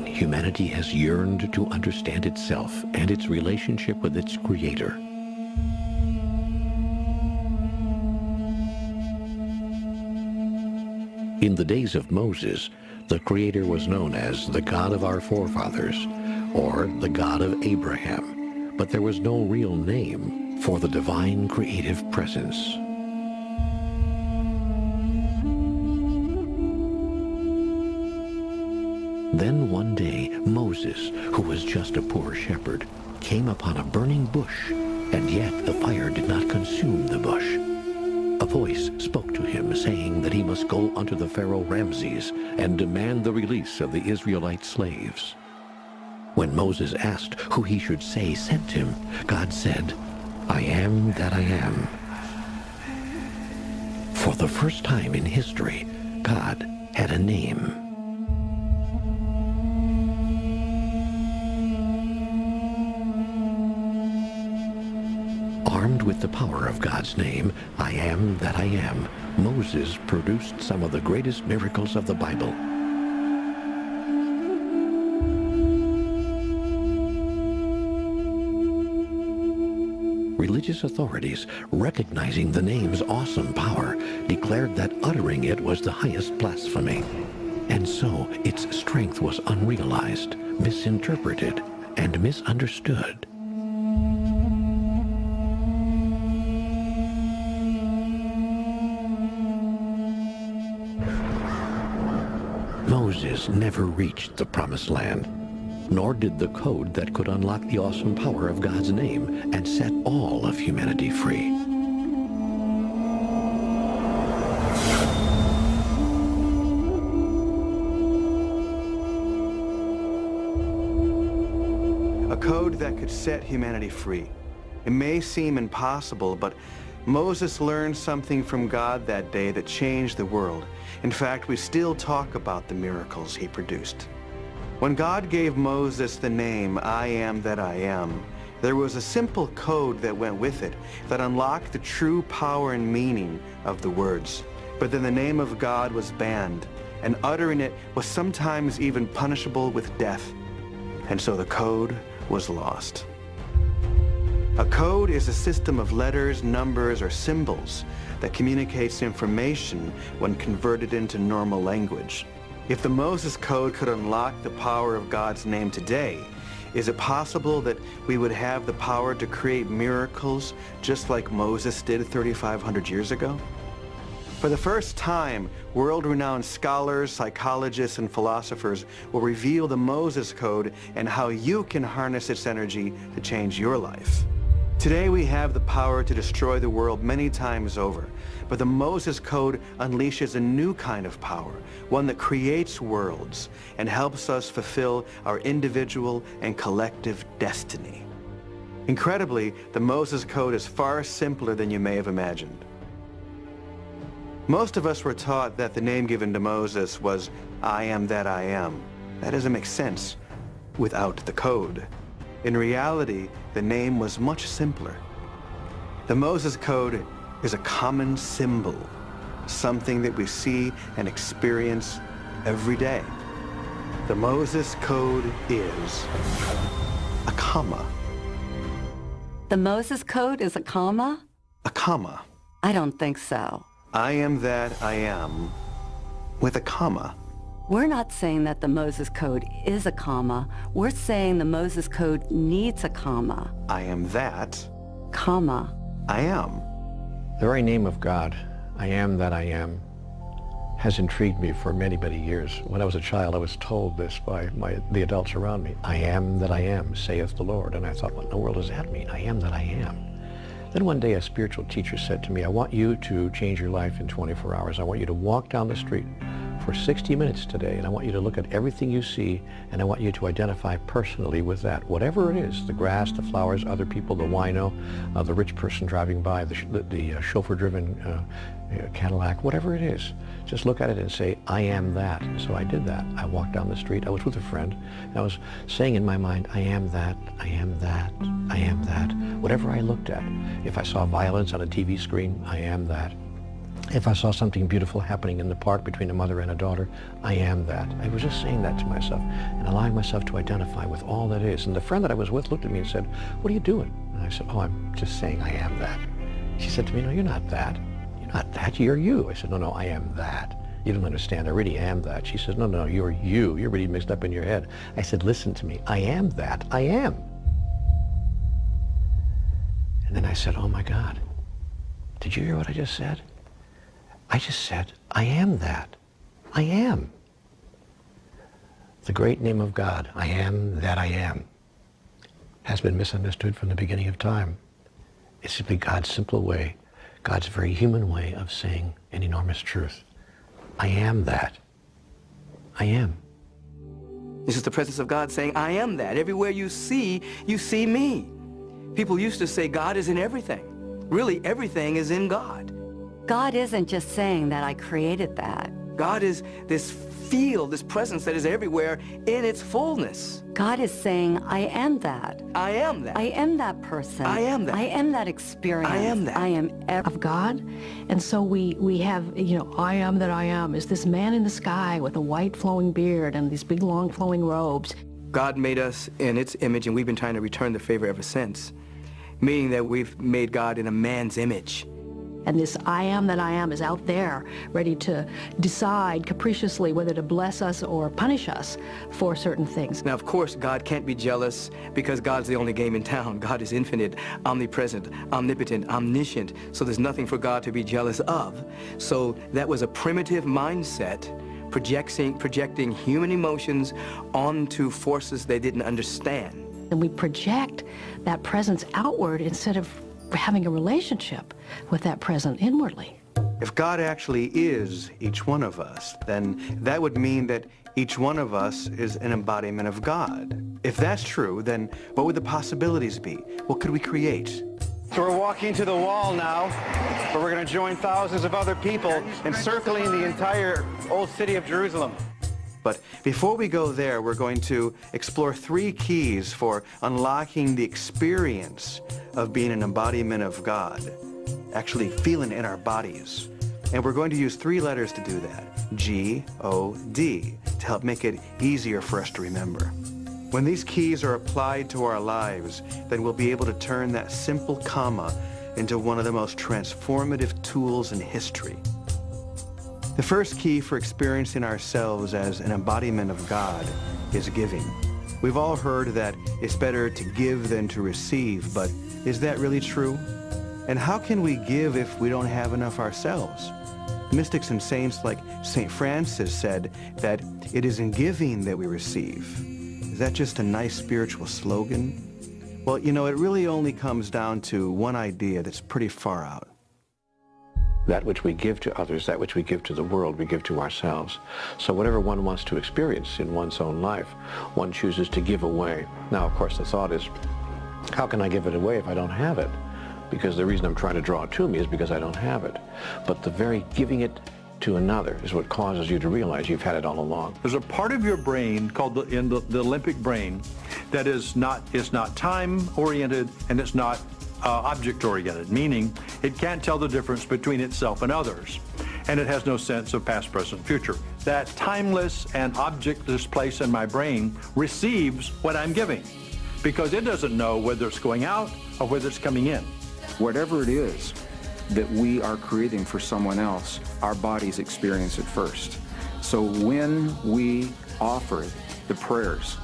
long, humanity has yearned to understand itself and its relationship with its Creator. In the days of Moses, the Creator was known as the God of our forefathers, or the God of Abraham, but there was no real name for the divine creative presence. Then one day, Moses, who was just a poor shepherd, came upon a burning bush, and yet the fire did not consume the bush. A voice spoke to him, saying that he must go unto the Pharaoh Ramses and demand the release of the Israelite slaves. When Moses asked who he should say sent him, God said, "I am that I am." For the first time in history, God had a name. Armed with the power of God's name, I am that I am, Moses produced some of the greatest miracles of the Bible. Religious authorities, recognizing the name's awesome power, declared that uttering it was the highest blasphemy. And so its strength was unrealized, misinterpreted, and misunderstood. Moses never reached the Promised Land, nor did the code that could unlock the awesome power of God's name and set all of humanity free. A code that could set humanity free. It may seem impossible, but Moses learned something from God that day that changed the world. In fact, we still talk about the miracles he produced. When God gave Moses the name, I am that I am, there was a simple code that went with it that unlocked the true power and meaning of the words. But then the name of God was banned, and uttering it was sometimes even punishable with death. And so the code was lost. A code is a system of letters, numbers, or symbols that communicates information when converted into normal language. If the Moses Code could unlock the power of God's name today, is it possible that we would have the power to create miracles just like Moses did 3,500 years ago? For the first time, world-renowned scholars, psychologists, and philosophers will reveal the Moses Code and how you can harness its energy to change your life. Today we have the power to destroy the world many times over, but the Moses Code unleashes a new kind of power, one that creates worlds and helps us fulfill our individual and collective destiny. Incredibly, the Moses Code is far simpler than you may have imagined. Most of us were taught that the name given to Moses was, I am that I am. That doesn't make sense without the code. In reality, the name was much simpler. The Moses Code is a common symbol, something that we see and experience every day. The Moses Code is a comma. The Moses Code is a comma? A comma. I don't think so. I am that I am with a comma. We're not saying that the Moses Code is a comma. We're saying the Moses Code needs a comma. I am that. Comma. I am. The very name of God, I am that I am, has intrigued me for many, many years. When I was a child, I was told this by the adults around me. I am that I am, saith the Lord. And I thought, what in the world does that mean? I am that I am. Then one day a spiritual teacher said to me, I want you to change your life in 24 hours. I want you to walk down the street for 60 minutes today, and I want you to look at everything you see, and I want you to identify personally with that. Whatever it is, the grass, the flowers, other people, the wino, the rich person driving by, the chauffeur-driven Cadillac, whatever it is, just look at it and say, I am that. And so I did that. I walked down the street. I was with a friend, and I was saying in my mind, I am that, I am that, I am that. Whatever I looked at, if I saw violence on a TV screen, I am that. If I saw something beautiful happening in the park between a mother and a daughter, I am that. I was just saying that to myself and allowing myself to identify with all that is. And the friend that I was with looked at me and said, "What are you doing?" And I said, "Oh, I'm just saying I am that." She said to me, "No, you're not that. You're not that. You're you." I said, "No, I am that. You don't understand. I really am that." She says, No, you're you. You're really mixed up in your head." I said, "Listen to me. I am that. I am." And then I said, "Oh my God, did you hear what I just said? I just said, I am that. I am." The great name of God, I am that I am, has been misunderstood from the beginning of time. It's simply God's simple way, God's very human way of saying an enormous truth. I am that. I am. This is the presence of God saying, I am that. Everywhere you see me. People used to say God is in everything. Really, everything is in God. God isn't just saying that I created that. God is this field, this presence that is everywhere in its fullness. God is saying, I am that. I am that. I am that person. I am that. I am that experience. I am that. I am of God. And so we have, I am that I am is this man in the sky with a white flowing beard and these big long flowing robes. God made us in its image, and we've been trying to return the favor ever since, meaning that we've made God in a man's image. And this I am that I am is out there, ready to decide capriciously whether to bless us or punish us for certain things. Now, of course, God can't be jealous because God's the only game in town. God is infinite, omnipresent, omnipotent, omniscient, so there's nothing for God to be jealous of. So that was a primitive mindset, projecting human emotions onto forces they didn't understand. And we project that presence outward instead of having a relationship with that present inwardly. If God actually is each one of us, then that would mean that each one of us is an embodiment of God. If that's true, then what would the possibilities be? What could we create? So we're walking to the wall now, where we're going to join thousands of other people encircling the entire old city of Jerusalem. But before we go there, we're going to explore 3 keys for unlocking the experience of being an embodiment of God, actually feeling it in our bodies. And we're going to use 3 letters to do that, G-O-D, to help make it easier for us to remember. When these keys are applied to our lives, then we'll be able to turn that simple comma into one of the most transformative tools in history. The first key for experiencing ourselves as an embodiment of God is giving. We've all heard that it's better to give than to receive, but is that really true? And how can we give if we don't have enough ourselves? Mystics and saints like St. Francis said that it is in giving that we receive. Is that just a nice spiritual slogan? Well, it really only comes down to one idea that's pretty far out. That which we give to others, that which we give to the world, we give to ourselves. So whatever one wants to experience in one's own life, one chooses to give away. Now, of course, the thought is, how can I give it away if I don't have it? Because the reason I'm trying to draw it to me is because I don't have it. But the very giving it to another is what causes you to realize you've had it all along. There's a part of your brain called the limbic brain that is not time-oriented and it's not object-oriented, meaning it can't tell the difference between itself and others, and it has no sense of past, present, future. That timeless and objectless place in my brain receives what I'm giving because it doesn't know whether it's going out or whether it's coming in. Whatever it is that we are creating for someone else, our bodies experience it first. So when we offer the prayers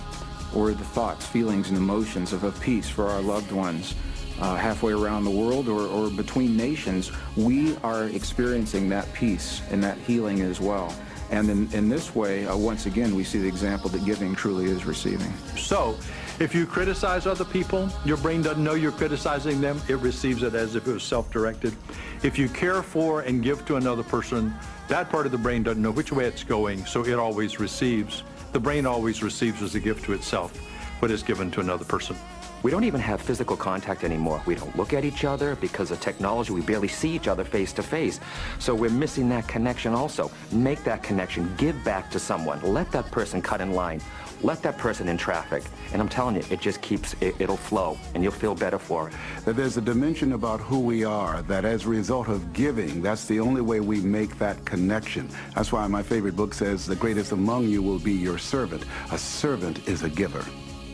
or the thoughts, feelings, and emotions of peace for our loved ones, halfway around the world or between nations, we are experiencing that peace and that healing as well. And in this way, once again, we see the example that giving truly is receiving. So, if you criticize other people, your brain doesn't know you're criticizing them. It receives it as if it was self-directed. If you care for and give to another person, that part of the brain doesn't know which way it's going, so it always receives. The brain always receives as a gift to itself what is given to another person. We don't even have physical contact anymore. We don't look at each other because of technology. We barely see each other face to face. So we're missing that connection also. Make that connection. Give back to someone. Let that person cut in line. Let that person in traffic. And I'm telling you, it just keeps, it'll flow, and you'll feel better for it. That there's a dimension about who we are, that as a result of giving, that's the only way we make that connection. That's why my favorite book says, the greatest among you will be your servant. A servant is a giver.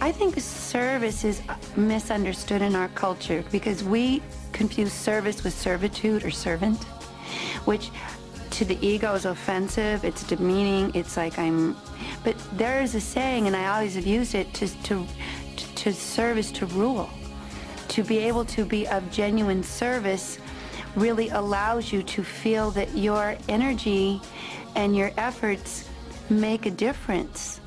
I think service is misunderstood in our culture because we confuse service with servitude or servant, which to the ego is offensive, it's demeaning, it's like but there is a saying, and I always have used it, to serve is to rule. To be able to be of genuine service really allows you to feel that your energy and your efforts make a difference.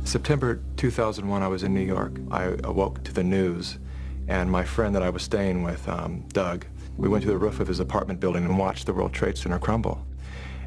September 2001, I was in New York. I awoke to the news, and my friend that I was staying with, Doug, we went to the roof of his apartment building and watched the World Trade Center crumble.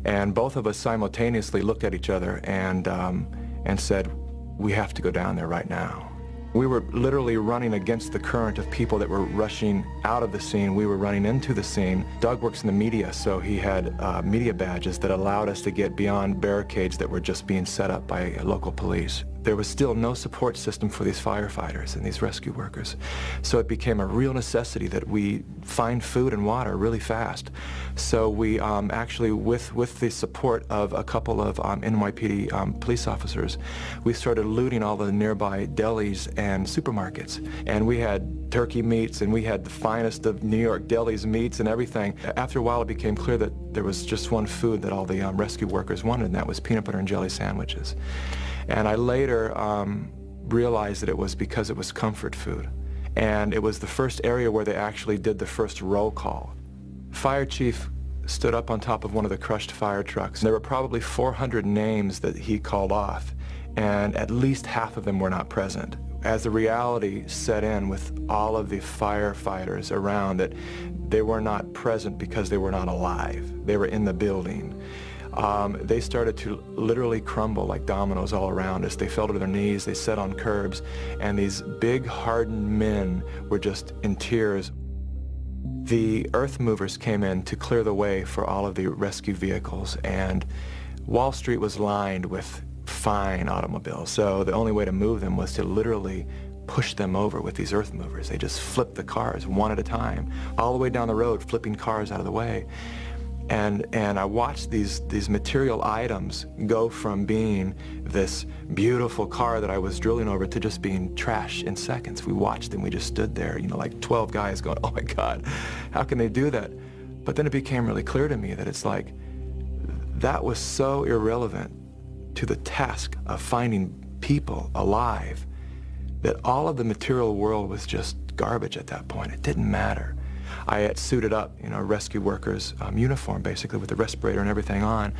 And both of us simultaneously looked at each other and said, we have to go down there right now. We were literally running against the current of people that were rushing out of the scene. We were running into the scene. Doug works in the media, so he had media badges that allowed us to get beyond barricades that were just being set up by local police. There was still no support system for these firefighters and these rescue workers. So it became a real necessity that we find food and water really fast. So we actually, with the support of a couple of NYPD police officers, we started looting all the nearby delis and supermarkets. And we had turkey meats, and we had the finest of New York delis meats and everything. After a while, it became clear that there was just one food that all the rescue workers wanted, and that was peanut butter and jelly sandwiches. And I later realized that it was because it was comfort food. And it was the first area where they actually did the first roll call. Fire chief stood up on top of one of the crushed fire trucks. There were probably 400 names that he called off, and at least half of them were not present. As the reality set in with all of the firefighters around, that they were not present because they were not alive. They were in the building. They started to literally crumble like dominoes all around us. They fell to their knees, they sat on curbs, and these big hardened men were just in tears. The earth movers came in to clear the way for all of the rescue vehicles, and Wall Street was lined with fine automobiles, so the only way to move them was to literally push them over with these earth movers. They just flipped the cars one at a time, all the way down the road, flipping cars out of the way. And I watched these material items go from being this beautiful car that I was drilling over to just being trash in seconds. We watched them, we just stood there, you know, like 12 guys going, oh my God, how can they do that? But then it became really clear to me that it's like, that was so irrelevant to the task of finding people alive that all of the material world was just garbage at that point. It didn't matter. I had suited up, you know, rescue workers' uniform, basically, with the respirator and everything on.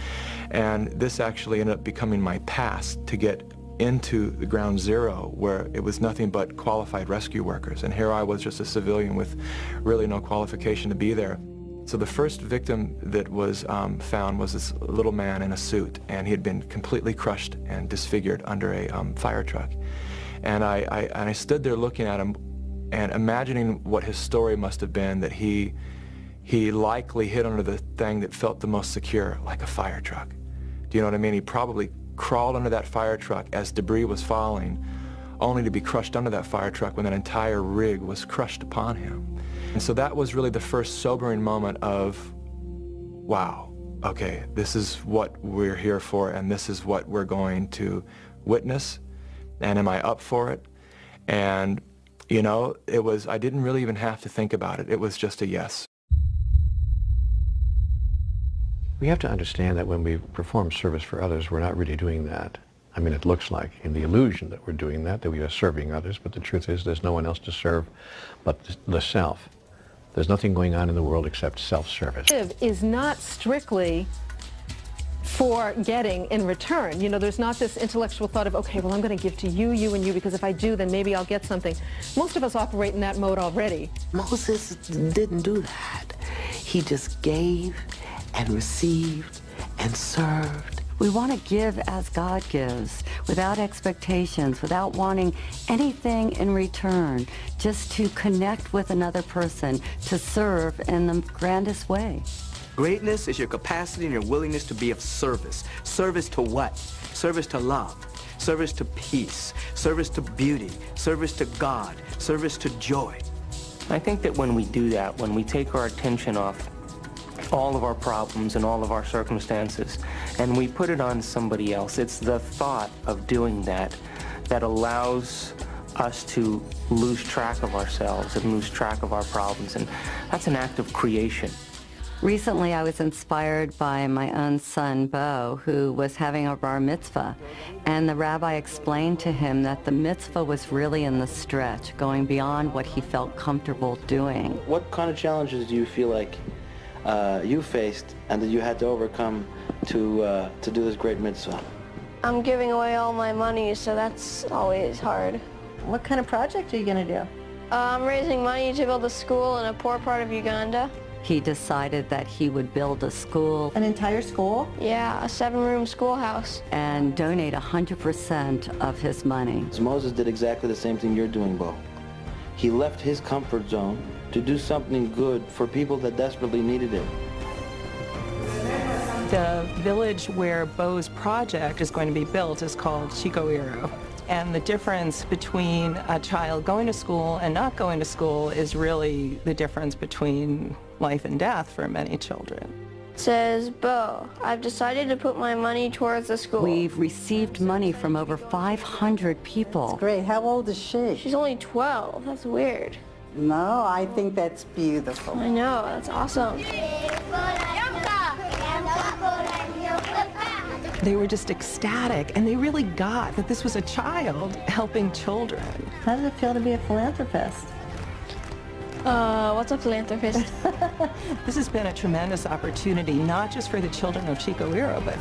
And this actually ended up becoming my pass to get into the ground zero, where it was nothing but qualified rescue workers. And here I was, just a civilian with really no qualification to be there. So the first victim that was found was this little man in a suit, and he had been completely crushed and disfigured under a fire truck. And I stood there looking at him and imagining what his story must have been, that he likely hid under the thing that felt the most secure, like a fire truck. Do you know what I mean? He probably crawled under that fire truck as debris was falling, only to be crushed under that fire truck when that entire rig was crushed upon him. And so that was really the first sobering moment of, wow, okay, this is what we're here for, and this is what we're going to witness, and am I up for it? And you know, I didn't really even have to think about it. It was just a yes. We have to understand that when we perform service for others, we're not really doing that. I mean, it looks like in the illusion that we're doing that we are serving others, but the truth is there's no one else to serve but the self. There's nothing going on in the world except self-service. Is not strictly for getting in return. You know, there's not this intellectual thought of, okay, well, I'm going to give to you, you, and you, because if I do, then maybe I'll get something. Most of us operate in that mode already. Moses didn't do that. He just gave and received and served We want to give as God gives, without expectations, without wanting anything in return, just to connect with another person, to serve in the grandest way. Greatness is your capacity and your willingness to be of service. Service to what? Service to love. Service to peace. Service to beauty. Service to God. Service to joy. I think that when we do that, when we take our attention off all of our problems and all of our circumstances, and we put it on somebody else, it's the thought of doing that that allows us to lose track of ourselves and lose track of our problems, and that's an act of creation. Recently, I was inspired by my own son, Bo, who was having a bar mitzvah, and the rabbi explained to him that the mitzvah was really in the stretch, going beyond what he felt comfortable doing. What kind of challenges do you feel like you faced and that you had to overcome to do this great mitzvah? I'm giving away all my money, so that's always hard. What kind of project are you going to do? I'm raising money to build a school in a poor part of Uganda. He decided that he would build a school. An entire school? Yeah, a 7-room schoolhouse. And donate 100% of his money. Moses did exactly the same thing you're doing, Bo. He left his comfort zone to do something good for people that desperately needed it. The village where Bo's project is going to be built is called Chikoiro. And the difference between a child going to school and not going to school is really the difference between life and death for many children. It says, Bo, I've decided to put my money towards the school. We've received money from over 500 people. That's great. How old is she? She's only 12. That's weird. No, I think that's beautiful. I know. That's awesome. They were just ecstatic, and they really got that this was a child helping children. How does it feel to be a philanthropist? What's a philanthropist? This has been a tremendous opportunity, not just for the children of Chikoiro, but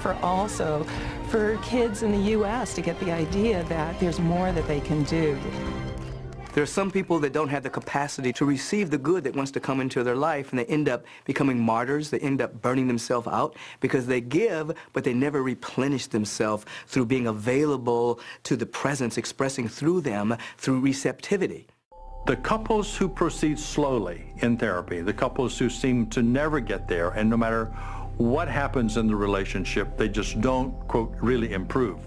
for kids in the U.S. to get the idea that there's more that they can do. There are some people that don't have the capacity to receive the good that wants to come into their life, and they end up becoming martyrs. They end up burning themselves out because they give, but they never replenish themselves through being available to the presence, expressing through them through receptivity. The couples who proceed slowly in therapy, the couples who seem to never get there, and no matter what happens in the relationship, they just don't, quote, really improve,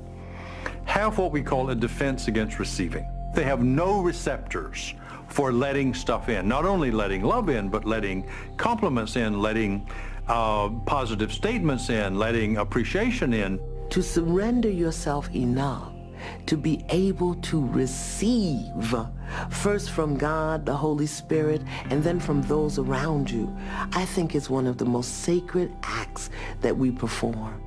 have what we call a defense against receiving. They have no receptors for letting stuff in, not only letting love in, but letting compliments in, letting positive statements in, letting appreciation in. To surrender yourself enough to be able to receive, first from God, the Holy Spirit, and then from those around you, I think is one of the most sacred acts that we perform.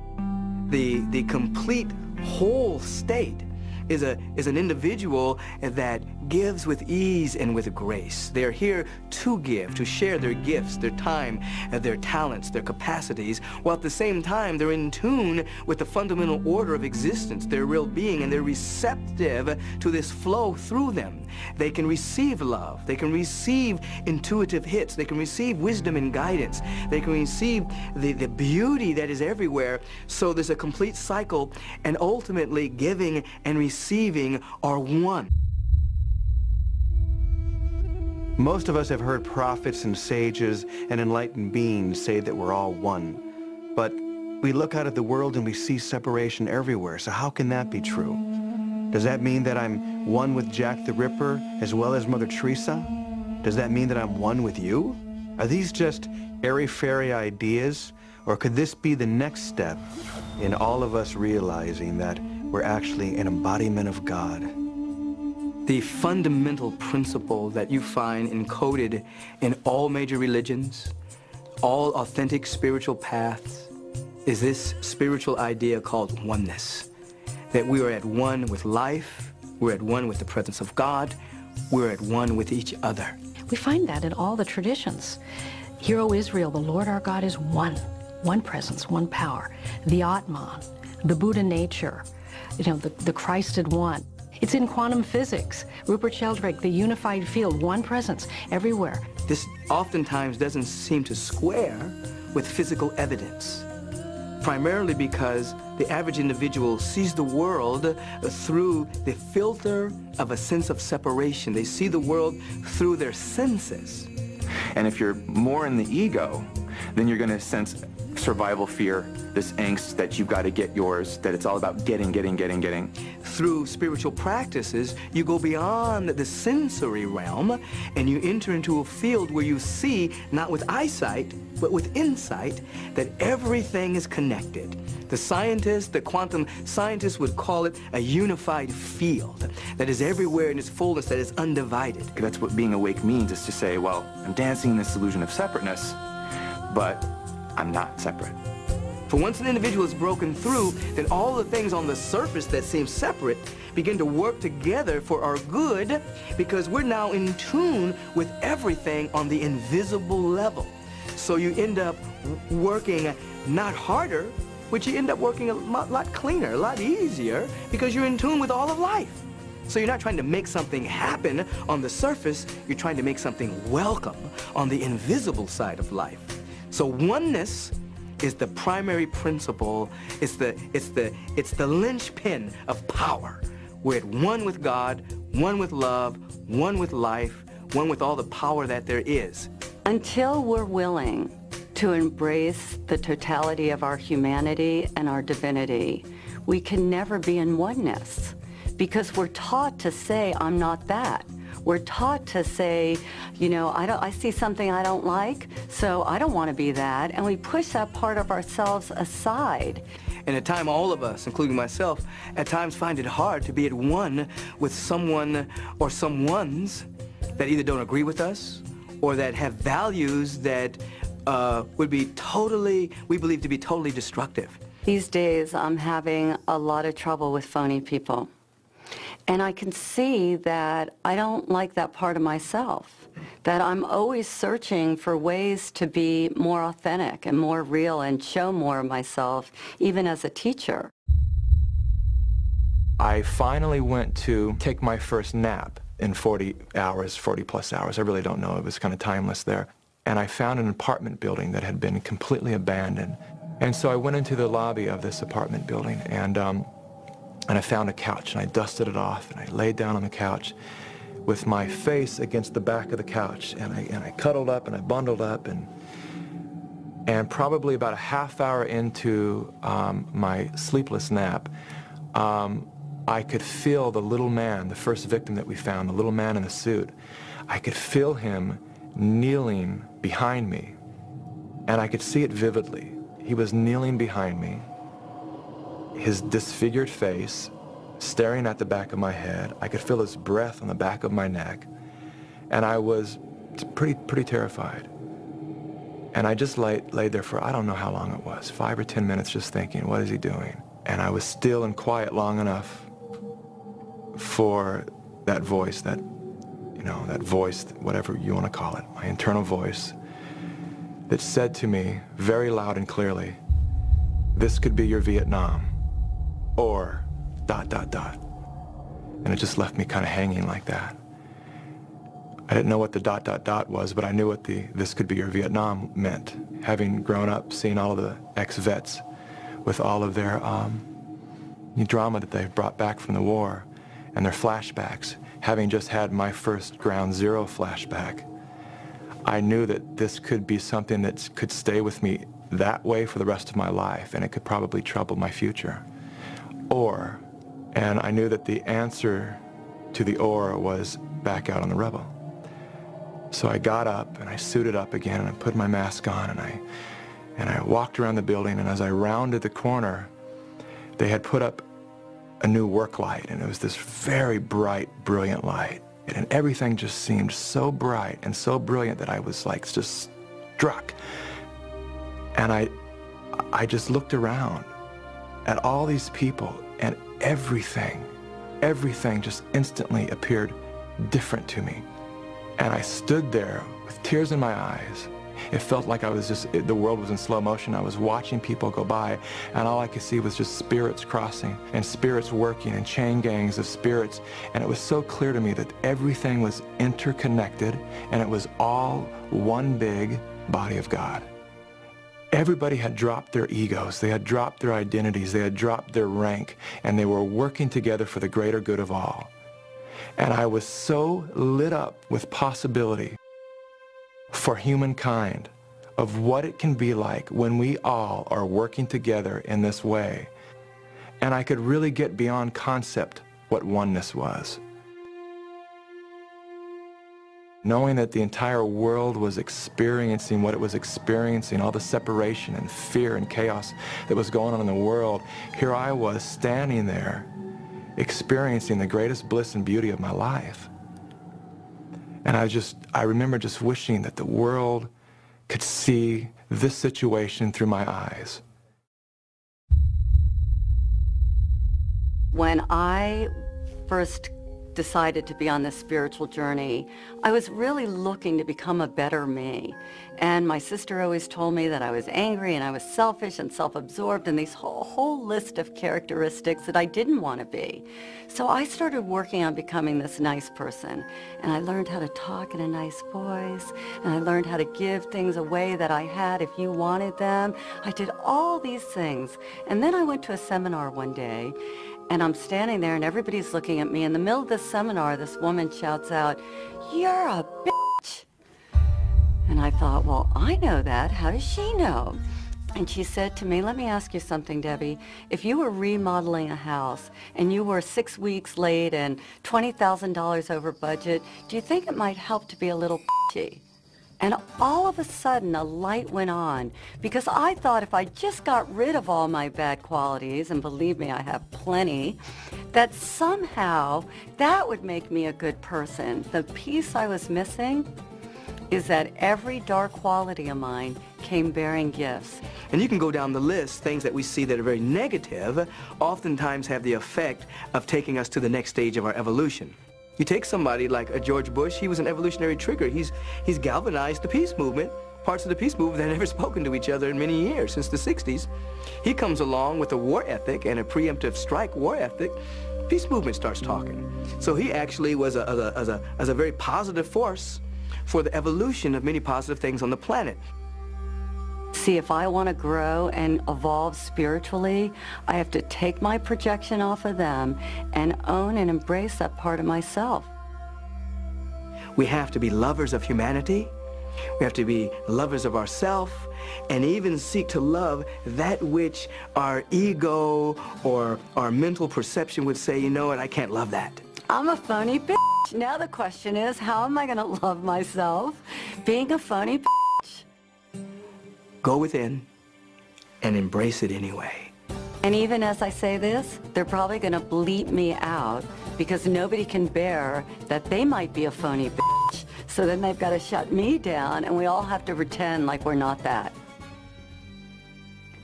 The complete whole state is an individual that gives with ease and with grace. They're here to give, to share their gifts, their time, their talents, their capacities, while at the same time they're in tune with the fundamental order of existence, their real being, and they're receptive to this flow through them. They can receive love. They can receive intuitive hits. They can receive wisdom and guidance. They can receive the beauty that is everywhere. So there's a complete cycle, and ultimately giving and receiving are one. Most of us have heard prophets and sages and enlightened beings say that we're all one. But we look out at the world and we see separation everywhere, so how can that be true? Does that mean that I'm one with Jack the Ripper as well as Mother Teresa? Does that mean that I'm one with you? Are these just airy-fairy ideas, or could this be the next step in all of us realizing that we're actually an embodiment of God? The fundamental principle that you find encoded in all major religions, all authentic spiritual paths, is this spiritual idea called oneness. That we are at one with life, we're at one with the presence of God, we're at one with each other. We find that in all the traditions. Hear, O Israel, the Lord our God is one. One presence, one power. The Atman, the Buddha nature, the Christed one. It's in quantum physics. Rupert Sheldrake, the unified field, one presence everywhere. This oftentimes doesn't seem to square with physical evidence. primarily because the average individual sees the world through the filter of a sense of separation. They see the world through their senses. And if you're more in the ego, then you're going to sense survival fear, this angst that you've got to get yours, that it's all about getting. Through spiritual practices, you go beyond the sensory realm and you enter into a field where you see, not with eyesight, but with insight, that everything is connected. The scientists, the quantum scientists would call it a unified field that is everywhere in its fullness, that is undivided. That's what being awake means, is to say, well, I'm dancing in this illusion of separateness, but I'm not separate. For once an individual is broken through, then all the things on the surface that seem separate begin to work together for our good, because we're now in tune with everything on the invisible level. So you end up working not harder, but you end up working a lot cleaner, a lot easier, because you're in tune with all of life. So you're not trying to make something happen on the surface, you're trying to make something welcome on the invisible side of life. So oneness is the primary principle. It's the linchpin of power. We're at one with God, one with love, one with life, one with all the power that there is. Until we're willing to embrace the totality of our humanity and our divinity, we can never be in oneness, because we're taught to say, I'm not that. We're taught to say, you know, I see something I don't like, so I don't want to be that, and we push that part of ourselves aside. And at times, all of us, including myself, at times find it hard to be at one with someone or someones that either don't agree with us or that have values that would be we believe to be totally destructive. These days, I'm having a lot of trouble with phony people. And I can see that I don't like that part of myself, that I'm always searching for ways to be more authentic and more real and show more of myself, even as a teacher. I finally went to take my first nap in 40 plus hours. I really don't know. It was kind of timeless there. And I found an apartment building that had been completely abandoned. And so I went into the lobby of this apartment building, and I found a couch, and I dusted it off, and I laid down on the couch with my face against the back of the couch, and I cuddled up, and I bundled up, and probably about a half hour into my sleepless nap, I could feel the little man, the first victim that we found, the little man in the suit. I could feel him kneeling behind me, and I could see it vividly. He was kneeling behind me, his disfigured face staring at the back of my head. I could feel his breath on the back of my neck, and I was pretty terrified. And I just laid there for, I don't know how long it was, 5 or 10 minutes, just thinking, what is he doing? And I was still and quiet long enough for that voice, that voice, whatever you want to call it, my internal voice, that said to me very loud and clearly, this could be your Vietnam, or ... And it just left me kind of hanging like that. I didn't know what the ... was, but I knew what the this could be your Vietnam meant, having grown up seeing all of the ex-vets with all of their drama that they've brought back from the war and their flashbacks. Having just had my first Ground Zero flashback, I knew that this could be something that could stay with me that way for the rest of my life, and it could probably trouble my future. And I knew that the answer to the or was back out on the rebel. So I got up and I suited up again, and I put my mask on, and I walked around the building, and as I rounded the corner, they had put up a new work light, and it was this very bright, brilliant light. And everything just seemed so bright and so brilliant that I was like just struck. And I just looked around at all these people, and everything just instantly appeared different to me. And I stood there with tears in my eyes. It felt like the world was in slow motion. I was watching people go by, and all I could see was just spirits crossing and spirits working and chain gangs of spirits. And it was so clear to me that everything was interconnected, and it was all one big body of God. everybody had dropped their egos, they had dropped their identities, they had dropped their rank, and they were working together for the greater good of all. And I was so lit up with possibility for humankind of what it can be like when we all are working together in this way. And I could really get beyond concept what oneness was. Knowing that the entire world was experiencing what it was experiencing, all the separation and fear and chaos that was going on in the world, here I was standing there experiencing the greatest bliss and beauty of my life. And I remember just wishing that the world could see this situation through my eyes. When I first decided to be on this spiritual journey, I was really looking to become a better me. And my sister always told me that I was angry and I was selfish and self-absorbed and these whole list of characteristics that I didn't want to be. So I started working on becoming this nice person. And I learned how to talk in a nice voice. And I learned how to give things away that I had if you wanted them. I did all these things. And then I went to a seminar one day, and I'm standing there and everybody's looking at me. In the middle of this seminar, this woman shouts out, "You're a bitch." And I thought, well, I know that. How does she know? And she said to me, "Let me ask you something, Debbie. If you were remodeling a house and you were 6 weeks late and $20,000 over budget, do you think it might help to be a little bitchy?" And all of a sudden, a light went on, because I thought if I just got rid of all my bad qualities, and believe me, I have plenty, that somehow that would make me a good person. The piece I was missing is that every dark quality of mine came bearing gifts. And you can go down the list. Things that we see that are very negative oftentimes have the effect of taking us to the next stage of our evolution. You take somebody like a George Bush, he was an evolutionary trigger. He's galvanized the peace movement, parts of the peace movement that had never spoken to each other in many years, since the 60s. He comes along with a war ethic and a preemptive strike war ethic. Peace movement starts talking. So he actually was a very positive force for the evolution of many positive things on the planet. See, if I want to grow and evolve spiritually, I have to take my projection off of them and own and embrace that part of myself. We have to be lovers of humanity. We have to be lovers of ourselves, and even seek to love that which our ego or our mental perception would say, you know what, I can't love that. I'm a phony bitch. Now the question is, how am I going to love myself being a phony bitch? Go within and embrace it anyway. And even as I say this, they're probably going to bleep me out, because nobody can bear that they might be a phony bitch. So then they've got to shut me down, and we all have to pretend like we're not that.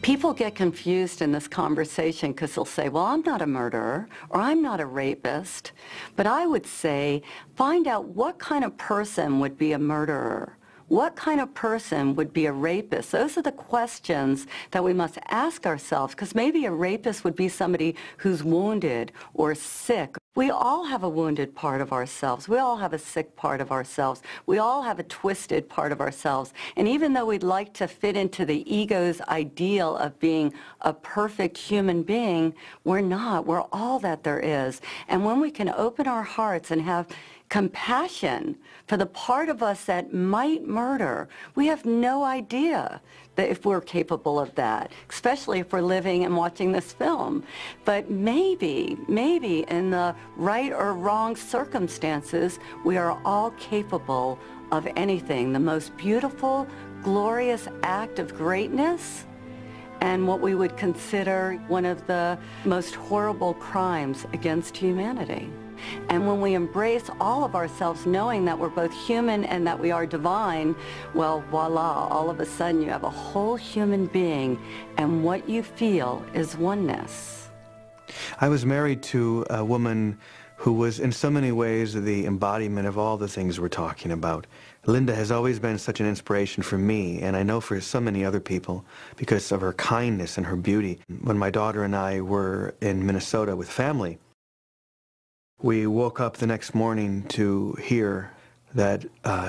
People get confused in this conversation because they'll say, well, I'm not a murderer, or I'm not a rapist. But I would say, find out what kind of person would be a murderer. What kind of person would be a rapist? Those are the questions that we must ask ourselves, because maybe a rapist would be somebody who's wounded or sick. We all have a wounded part of ourselves. We all have a sick part of ourselves. We all have a twisted part of ourselves. And even though we'd like to fit into the ego's ideal of being a perfect human being, we're not. We're all that there is. And when we can open our hearts and have compassion for the part of us that might murder, we have no idea that if we're capable of that, especially if we're living and watching this film. But maybe in the right or wrong circumstances, we are all capable of anything. The most beautiful, glorious act of greatness, and what we would consider one of the most horrible crimes against humanity. And when we embrace all of ourselves, knowing that we're both human and that we are divine, well, voila, all of a sudden you have a whole human being, and what you feel is oneness. I was married to a woman who was in so many ways the embodiment of all the things we're talking about. Linda has always been such an inspiration for me, and I know for so many other people, because of her kindness and her beauty. When my daughter and I were in Minnesota with family, we woke up the next morning to hear that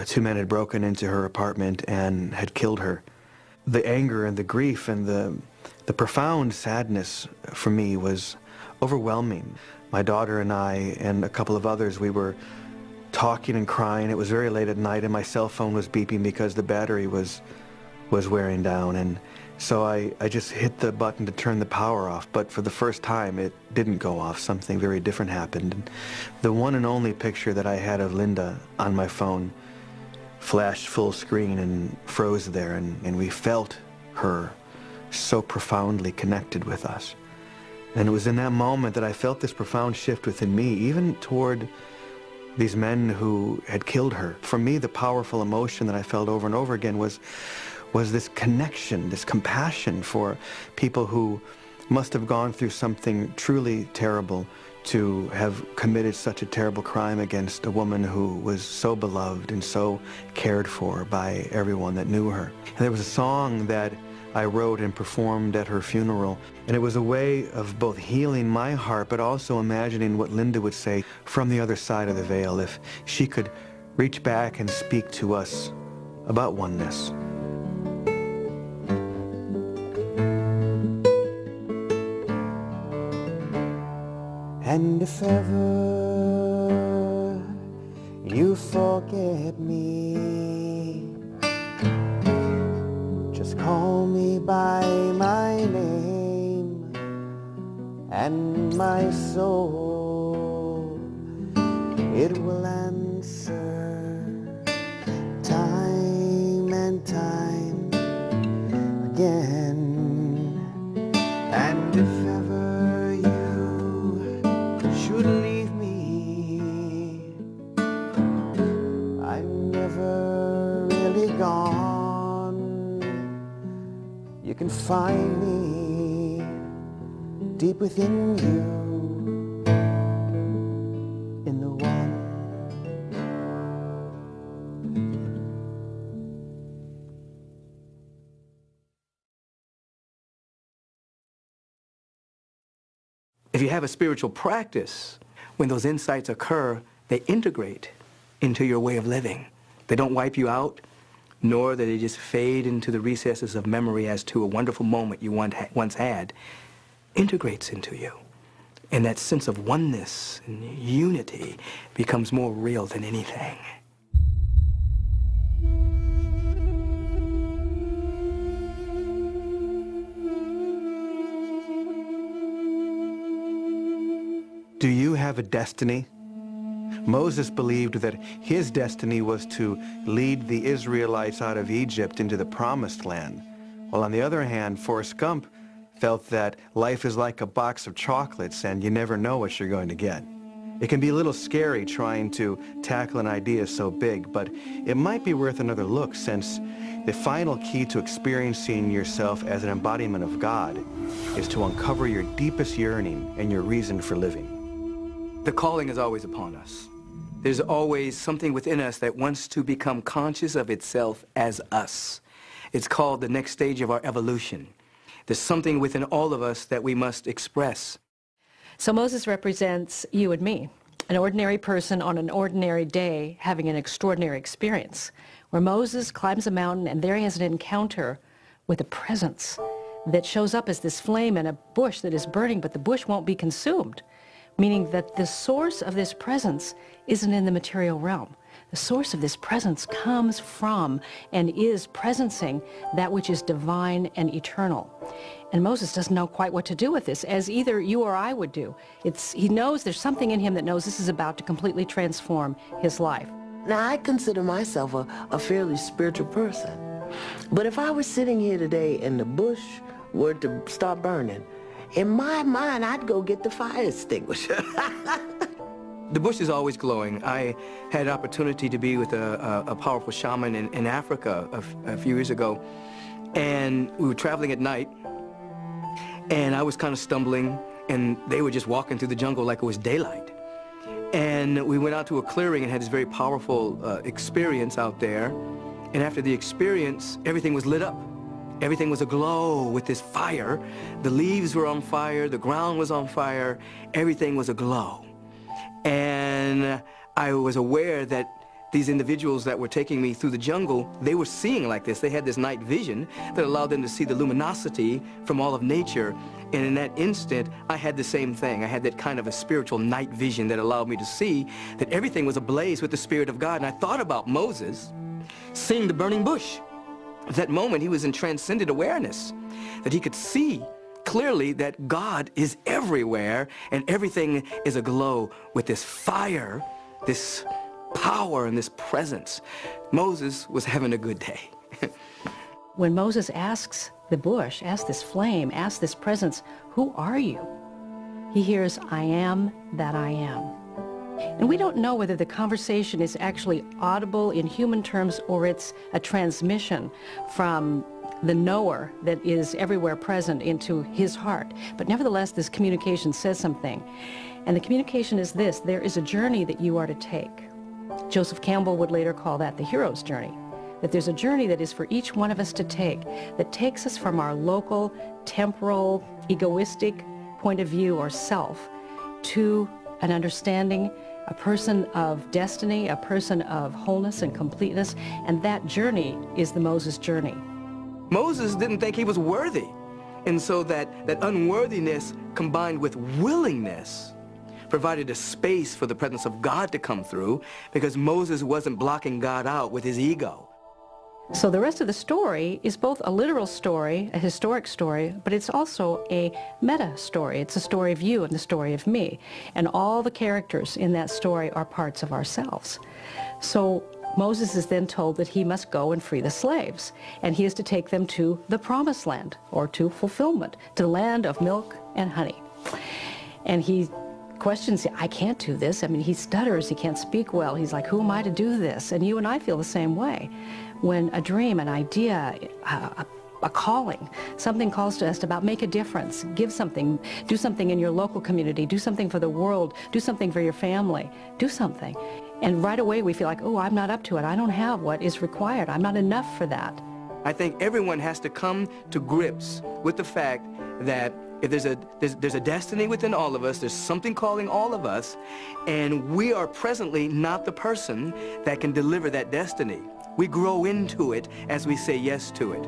2 men had broken into her apartment and had killed her. The anger and the grief and the profound sadness for me was overwhelming. My daughter and I and a couple of others, we were talking and crying. It was very late at night and my cell phone was beeping because the battery was wearing down. And so I just hit the button to turn the power off, but for the first time it didn't go off. Something very different happened. And the one and only picture that I had of Linda on my phone flashed full screen and froze there, and we felt her so profoundly connected with us. And it was in that moment that I felt this profound shift within me, even toward these men who had killed her. For me, the powerful emotion that I felt over and over again was this connection, this compassion for people who must have gone through something truly terrible to have committed such a terrible crime against a woman who was so beloved and so cared for by everyone that knew her. And there was a song that I wrote and performed at her funeral, and it was a way of both healing my heart but also imagining what Linda would say from the other side of the veil if she could reach back and speak to us about oneness. And if ever you forget me, just call me by my name, and my soul, it will answer time and time again. And if ever you should leave me, I'm never really gone. You can find me deep within you, in the one. If you have a spiritual practice, when those insights occur, they integrate into your way of living. They don't wipe you out, nor do they just fade into the recesses of memory as to a wonderful moment you once had. Integrates into you. And that sense of oneness and unity becomes more real than anything. Do you have a destiny? Moses believed that his destiny was to lead the Israelites out of Egypt into the Promised Land, while on the other hand, Forrest Gump felt that life is like a box of chocolates and you never know what you're going to get. It can be a little scary trying to tackle an idea so big, but it might be worth another look, since the final key to experiencing yourself as an embodiment of God is to uncover your deepest yearning and your reason for living. The calling is always upon us. There's always something within us that wants to become conscious of itself as us. It's called the next stage of our evolution. There's something within all of us that we must express. So Moses represents you and me, an ordinary person on an ordinary day having an extraordinary experience, where Moses climbs a mountain and there he has an encounter with a presence that shows up as this flame in a bush that is burning, but the bush won't be consumed, meaning that the source of this presence isn't in the material realm. The source of this presence comes from and is presencing that which is divine and eternal. And Moses doesn't know quite what to do with this, as either you or I would do. He knows there's something in him that knows this is about to completely transform his life. Now, I consider myself a fairly spiritual person. But if I were sitting here today and the bush were to start burning, in my mind, I'd go get the fire extinguisher. The bush is always glowing. I had an opportunity to be with a powerful shaman in Africa a few years ago, and we were traveling at night, and I was kind of stumbling, and they were just walking through the jungle like it was daylight. And we went out to a clearing and had this very powerful experience out there, and after the experience, everything was lit up. Everything was aglow with this fire. The leaves were on fire, the ground was on fire, everything was aglow. And I was aware that these individuals that were taking me through the jungle, they were seeing like this. They had this night vision that allowed them to see the luminosity from all of nature. And in that instant, I had the same thing. I had that kind of a spiritual night vision that allowed me to see that everything was ablaze with the Spirit of God. And I thought about Moses seeing the burning bush. At that moment, he was in transcendent awareness, that he could see clearly that God is everywhere and everything is aglow with this fire, this power, and this presence. Moses was having a good day. When Moses asks the bush, asks this flame, asks this presence, who are you? He hears, I am that I am. And we don't know whether the conversation is actually audible in human terms or it's a transmission from the knower that is everywhere present into his heart. But nevertheless, this communication says something. And the communication is this: there is a journey that you are to take. Joseph Campbell would later call that the hero's journey. That there's a journey that is for each one of us to take, that takes us from our local, temporal, egoistic point of view or self to an understanding, a person of destiny, a person of wholeness and completeness, and that journey is the Moses journey. Moses didn't think he was worthy, and so that unworthiness combined with willingness provided a space for the presence of God to come through, because Moses wasn't blocking God out with his ego. So the rest of the story is both a literal story, a historic story, but it's also a meta story. It's a story of you and the story of me. And all the characters in that story are parts of ourselves. So Moses is then told that he must go and free the slaves, and he is to take them to the promised land, or to fulfillment, to the land of milk and honey. And he questions, I can't do this. I mean, he stutters, he can't speak well. He's like, who am I to do this? And you and I feel the same way. When a dream, an idea, a calling, something calls to us about make a difference, give something, do something in your local community, do something for the world, do something for your family, do something. And right away we feel like, oh, I'm not up to it. I don't have what is required. I'm not enough for that. I think everyone has to come to grips with the fact that if there's a destiny within all of us, there's something calling all of us, and we are presently not the person that can deliver that destiny. We grow into it as we say yes to it.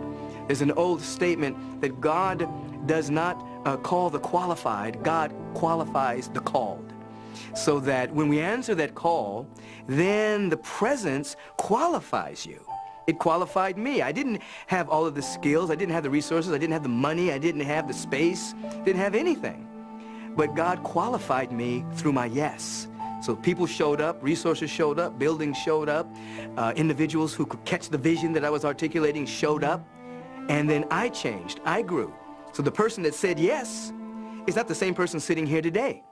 There's an old statement that God does not call the qualified, God qualifies the called. So that when we answer that call, then the presence qualifies you. It qualified me. I didn't have all of the skills, I didn't have the resources, I didn't have the money, I didn't have the space, didn't have anything. But God qualified me through my yes. So people showed up, resources showed up, buildings showed up, individuals who could catch the vision that I was articulating showed up, and then I changed, I grew. So the person that said yes is not the same person sitting here today.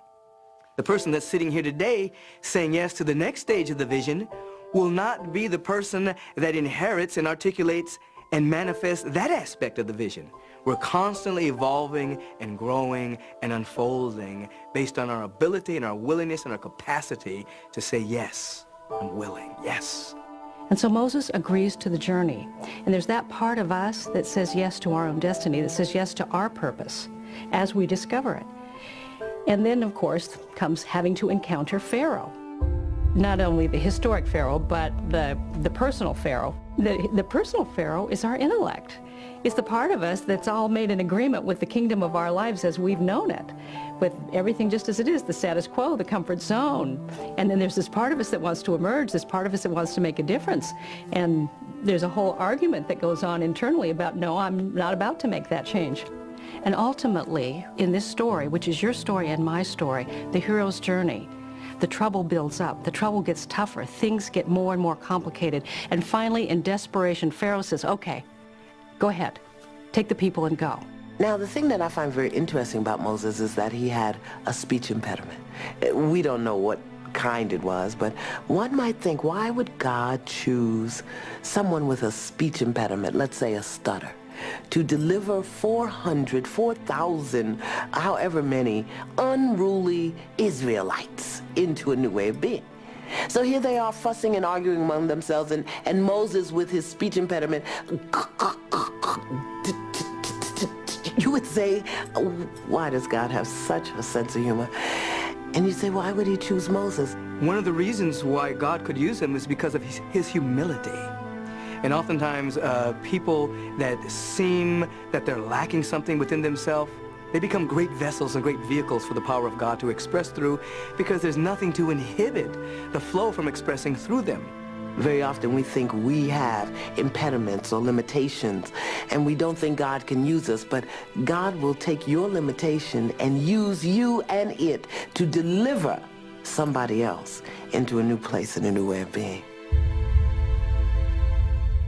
The person that's sitting here today saying yes to the next stage of the vision will not be the person that inherits and articulates and manifests that aspect of the vision. We're constantly evolving and growing and unfolding based on our ability and our willingness and our capacity to say, yes, I'm willing, yes. And so Moses agrees to the journey. And there's that part of us that says yes to our own destiny, that says yes to our purpose as we discover it. And then, of course, comes having to encounter Pharaoh. Not only the historic Pharaoh, but the personal Pharaoh. The personal Pharaoh is our intellect. It's the part of us that's all made in agreement with the kingdom of our lives as we've known it, with everything just as it is, the status quo, the comfort zone. And then there's this part of us that wants to emerge, this part of us that wants to make a difference. And there's a whole argument that goes on internally about, no, I'm not about to make that change. And ultimately, in this story, which is your story and my story, the hero's journey, the trouble builds up, the trouble gets tougher, things get more and more complicated, and finally, in desperation, Pharaoh says, okay, go ahead, take the people and go. Now, the thing that I find very interesting about Moses is that he had a speech impediment. We don't know what kind it was, but one might think, why would God choose someone with a speech impediment, let's say a stutter, to deliver 4,000, however many, unruly Israelites into a new way of being? So here they are fussing and arguing among themselves, and Moses with his speech impediment, you would say, why does God have such a sense of humor? And you say, why would he choose Moses? One of the reasons why God could use him is because of his humility. And oftentimes, people that seem that they're lacking something within themselves, they become great vessels and great vehicles for the power of God to express through, because there's nothing to inhibit the flow from expressing through them. Very often we think we have impediments or limitations, and we don't think God can use us, but God will take your limitation and use you and it to deliver somebody else into a new place and a new way of being.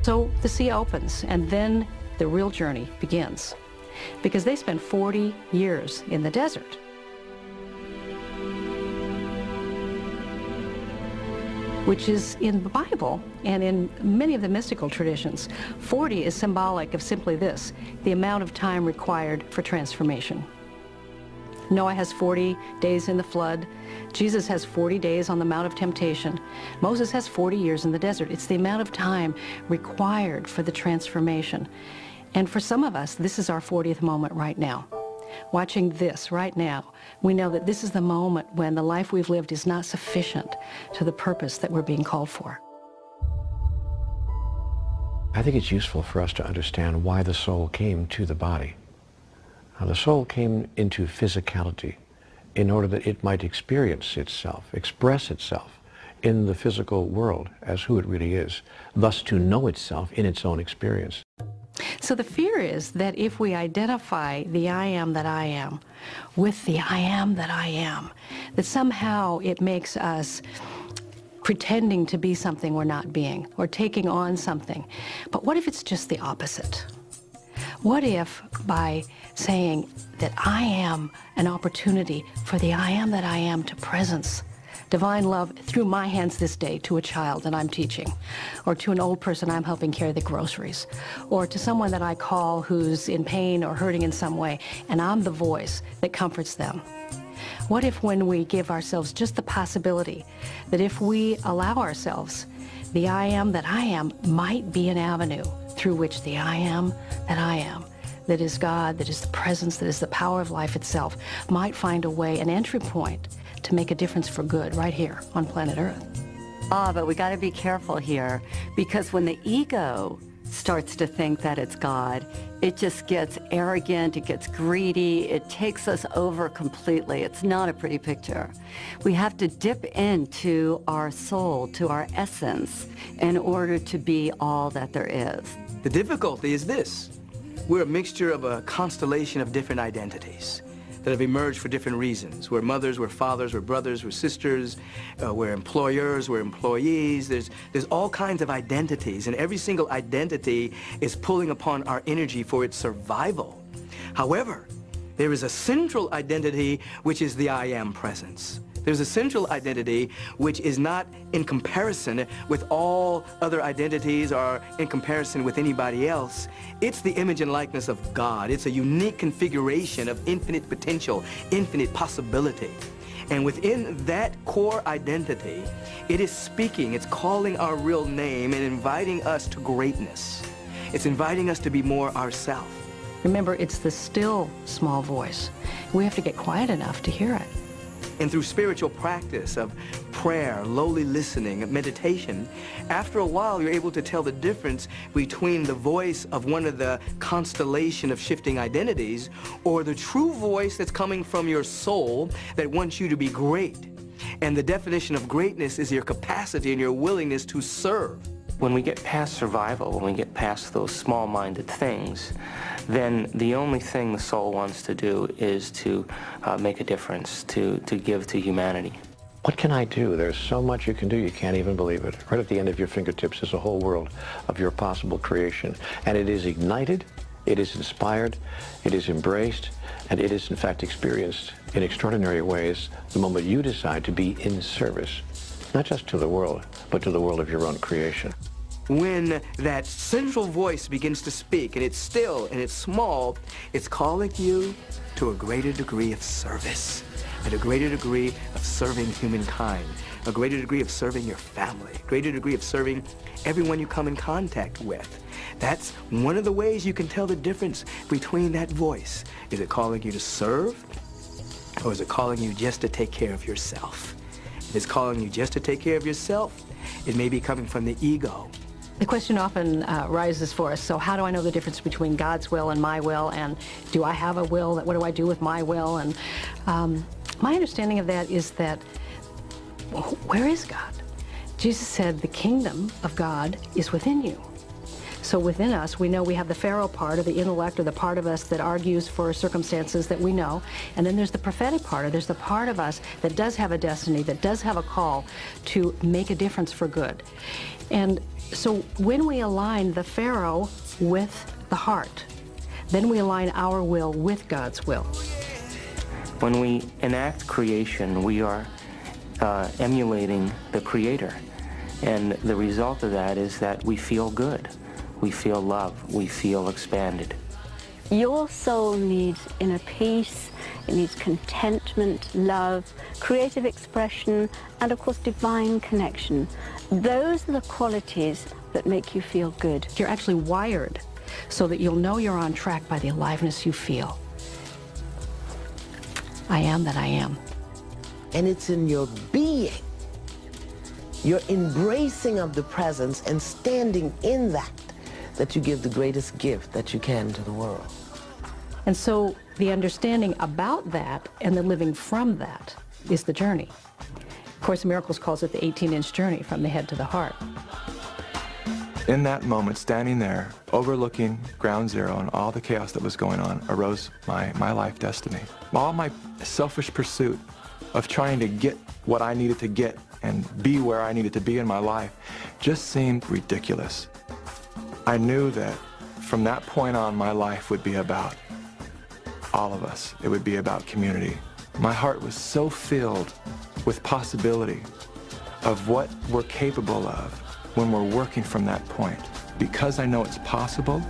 So the sea opens, and then the real journey begins, because they spent 40 years in the desert. Which is in the Bible and in many of the mystical traditions. 40 is symbolic of simply this, the amount of time required for transformation. Noah has 40 days in the flood. Jesus has 40 days on the Mount of Temptation. Moses has 40 years in the desert. It's the amount of time required for the transformation. And for some of us, this is our 40th moment right now. Watching this right now, we know that this is the moment when the life we've lived is not sufficient to the purpose that we're being called for. I think it's useful for us to understand why the soul came to the body. Now, the soul came into physicality in order that it might experience itself, express itself in the physical world as who it really is, thus to know itself in its own experience. So the fear is that if we identify the I am that I am with the I am that I am, that somehow it makes us pretending to be something we're not being, or taking on something. But what if it's just the opposite? What if by saying that I am an opportunity for the I am that I am to presence divine love through my hands this day to a child that I'm teaching, or to an old person I'm helping carry the groceries, or to someone that I call who's in pain or hurting in some way, and I'm the voice that comforts them. What if when we give ourselves just the possibility that if we allow ourselves, the I am that I am might be an avenue through which the I am, that is God, that is the presence, that is the power of life itself, might find a way, an entry point to make a difference for good right here on planet Earth. But we got to be careful here, because when the ego starts to think that it's God, it just gets arrogant, it gets greedy, it takes us over completely. It's not a pretty picture. We have to dip into our soul, to our essence, in order to be all that there is. The difficulty is this. We're a mixture of a constellation of different identities that have emerged for different reasons. We're mothers, we're fathers, we're brothers, we're sisters, we're employers, we're employees. There's all kinds of identities, and every single identity is pulling upon our energy for its survival. However, there is a central identity, which is the I am presence. There's a central identity which is not in comparison with all other identities or in comparison with anybody else. It's the image and likeness of God. It's a unique configuration of infinite potential, infinite possibility. And within that core identity, it is speaking, it's calling our real name and inviting us to greatness. It's inviting us to be more ourselves. Remember, it's the still small voice. We have to get quiet enough to hear it. And through spiritual practice of prayer, lowly listening, meditation, after a while you're able to tell the difference between the voice of one of the constellation of shifting identities or the true voice that's coming from your soul that wants you to be great. And the definition of greatness is your capacity and your willingness to serve. When we get past survival, when we get past those small-minded things, then the only thing the soul wants to do is to make a difference, to give to humanity. What can I do? There's so much you can do, you can't even believe it. Right at the end of your fingertips is a whole world of your possible creation. And it is ignited, it is inspired, it is embraced, and it is in fact experienced in extraordinary ways the moment you decide to be in service, not just to the world, but to the world of your own creation. When that central voice begins to speak, and it's still and it's small, it's calling you to a greater degree of service, and a greater degree of serving humankind, a greater degree of serving your family, a greater degree of serving everyone you come in contact with. That's one of the ways you can tell the difference between that voice. Is it calling you to serve, Or is it calling you just to take care of yourself? If it's calling you just to take care of yourself, it may be coming from the ego. The question often rises for us, so how do I know the difference between God's will and my will, and do I have a will? What do I do with my will? And my understanding of that is that, where is God? Jesus said the kingdom of God is within you. So within us, we know we have the Pharaoh part, or the intellect, or the part of us that argues for circumstances that we know. And then there's the prophetic part, or there's the part of us that does have a destiny, that does have a call to make a difference for good. And so when we align the Pharaoh with the heart, then we align our will with God's will. When we enact creation, we are emulating the Creator. And the result of that is that we feel good. We feel love, we feel expanded. Your soul needs inner peace, it needs contentment, love, creative expression, and of course divine connection. Those are the qualities that make you feel good. You're actually wired so that you'll know you're on track by the aliveness you feel. I am that I am. And it's in your being, your embracing of the presence and standing in that, that you give the greatest gift that you can to the world. And so the understanding about that and the living from that is the journey. Course in Miracles calls it the 18-inch journey from the head to the heart. In that moment, standing there, overlooking ground zero and all the chaos that was going on, arose my life destiny. All my selfish pursuit of trying to get what I needed to get and be where I needed to be in my life just seemed ridiculous. I knew that from that point on, my life would be about all of us. It would be about community. My heart was so filled with possibility of what we're capable of when we're working from that point. Because I know it's possible,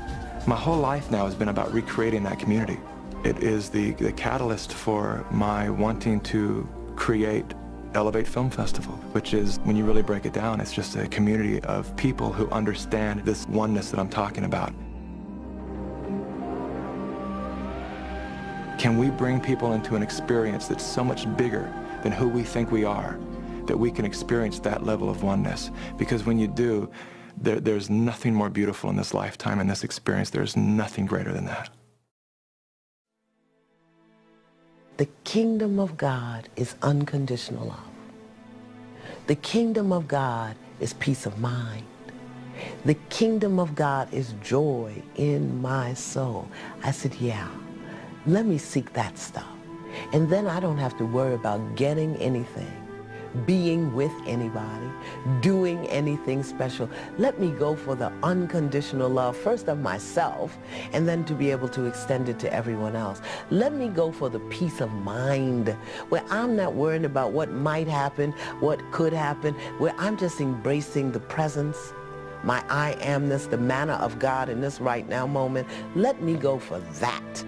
my whole life now has been about recreating that community. It is the catalyst for my wanting to create Elevate Film Festival, which is, when you really break it down, it's just a community of people who understand this oneness that I'm talking about. Can we bring people into an experience that's so much bigger than who we think we are, that we can experience that level of oneness? Because when you do, there's nothing more beautiful in this lifetime, in this experience. There's nothing greater than that. The kingdom of God is unconditional love. The kingdom of God is peace of mind. The kingdom of God is joy in my soul. I said, yeah, let me seek that stuff. And then I don't have to worry about getting anything, being with anybody, doing anything special. Let me go for the unconditional love, first of myself, and then to be able to extend it to everyone else. Let me go for the peace of mind, where I'm not worrying about what might happen, what could happen, where I'm just embracing the presence, my I amness, the manna of God in this right now moment. Let me go for that.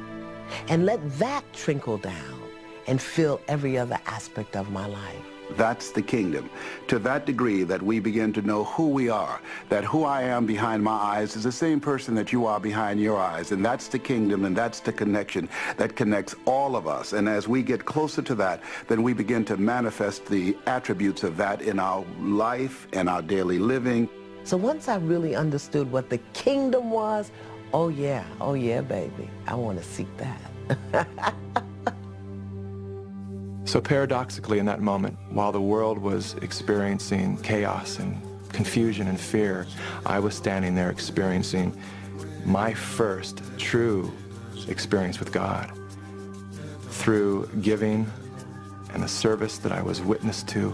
And let that trickle down and fill every other aspect of my life. That's the kingdom. To that degree that we begin to know who we are, that who I am behind my eyes is the same person that you are behind your eyes. And that's the kingdom, and that's the connection that connects all of us. And as we get closer to that, then we begin to manifest the attributes of that in our life and our daily living. So once I really understood what the kingdom was, oh yeah, baby, I want to seek that. So paradoxically, in that moment, while the world was experiencing chaos and confusion and fear, I was standing there experiencing my first true experience with God. Through giving and the service that I was witness to,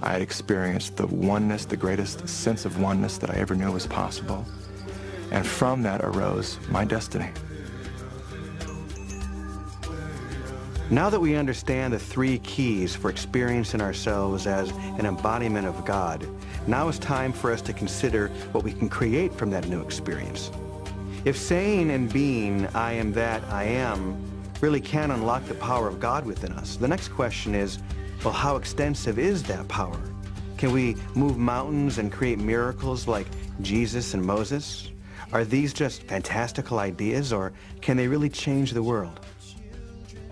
I had experienced the oneness, the greatest sense of oneness that I ever knew was possible. And from that arose my destiny. Now that we understand the three keys for experiencing ourselves as an embodiment of God, now is time for us to consider what we can create from that new experience. If saying and being, I am that I am, really can unlock the power of God within us, the next question is, well, how extensive is that power? Can we move mountains and create miracles like Jesus and Moses? Are these just fantastical ideas, or can they really change the world?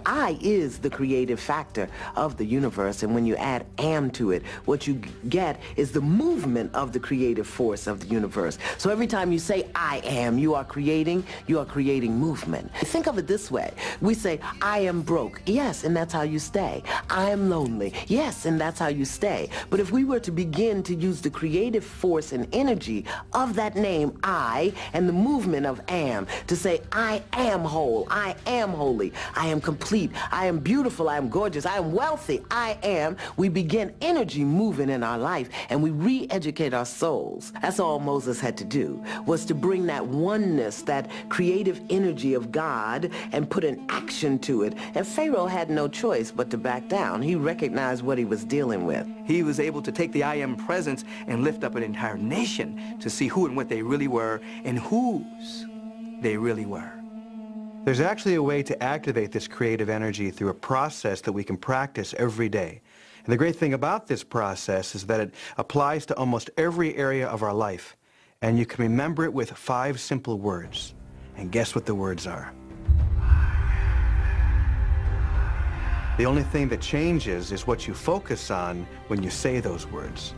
I is the creative factor of the universe, and when you add am to it, what you get is the movement of the creative force of the universe. So every time you say I am, you are creating movement. Think of it this way. We say, I am broke. Yes, and that's how you stay. I am lonely. Yes, and that's how you stay. But if we were to begin to use the creative force and energy of that name, I, and the movement of am, to say, I am whole, I am holy, I am complete, I am beautiful, I am gorgeous, I am wealthy, I am, we begin energy moving in our life, and we re-educate our souls. That's all Moses had to do, was to bring that oneness, that creative energy of God, and put an action to it. And Pharaoh had no choice but to back down. He recognized what he was dealing with. He was able to take the I am presence and lift up an entire nation to see who and what they really were and whose they really were. There's actually a way to activate this creative energy through a process that we can practice every day. And the great thing about this process is that it applies to almost every area of our life. And you can remember it with 5 simple words. And guess what the words are? The only thing that changes is what you focus on when you say those words.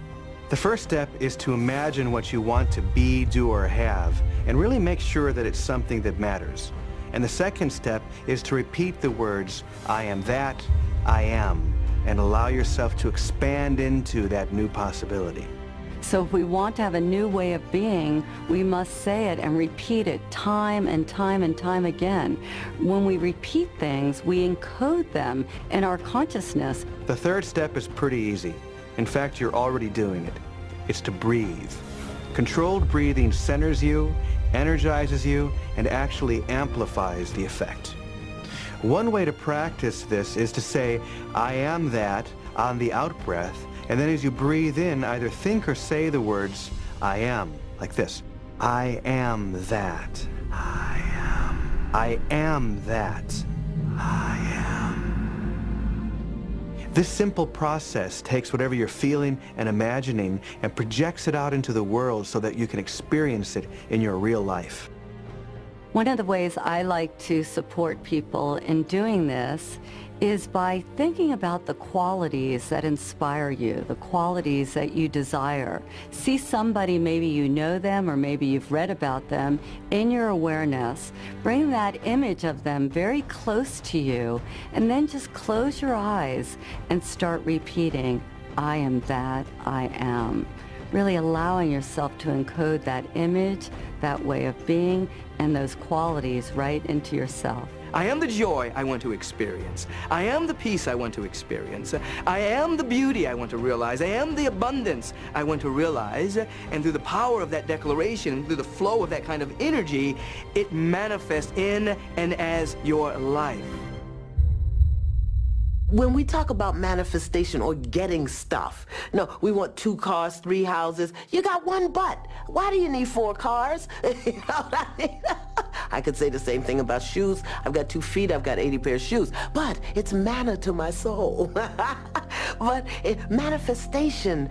The first step is to imagine what you want to be, do, or have, and really make sure that it's something that matters. And the second step is to repeat the words, I am that, I am, and allow yourself to expand into that new possibility. So if we want to have a new way of being, we must say it and repeat it time and time and time again. When we repeat things, we encode them in our consciousness. The third step is pretty easy. In fact, you're already doing it. It's to breathe. Controlled breathing centers you, energizes you, and actually amplifies the effect. One way to practice this is to say, I am that, on the out-breath, and then as you breathe in, either think or say the words, I am, like this. I am that. I am. I am that. I am. This simple process takes whatever you're feeling and imagining and projects it out into the world so that you can experience it in your real life. One of the ways I like to support people in doing this is by thinking about the qualities that inspire you, the qualities that you desire. See somebody, maybe you know them or maybe you've read about them, in your awareness. Bring that image of them very close to you, and then just close your eyes and start repeating, I am that, I am. Really allowing yourself to encode that image, that way of being, and those qualities right into yourself. I am the joy I want to experience. I am the peace I want to experience. I am the beauty I want to realize. I am the abundance I want to realize. And through the power of that declaration, through the flow of that kind of energy, it manifests in and as your life. When we talk about manifestation or getting stuff, no, we want 2 cars, 3 houses. You got 1 butt. Why do you need 4 cars? You know what I mean? I could say the same thing about shoes. I've got 2 feet, I've got 80 pairs of shoes. But it's manna to my soul. But manifestation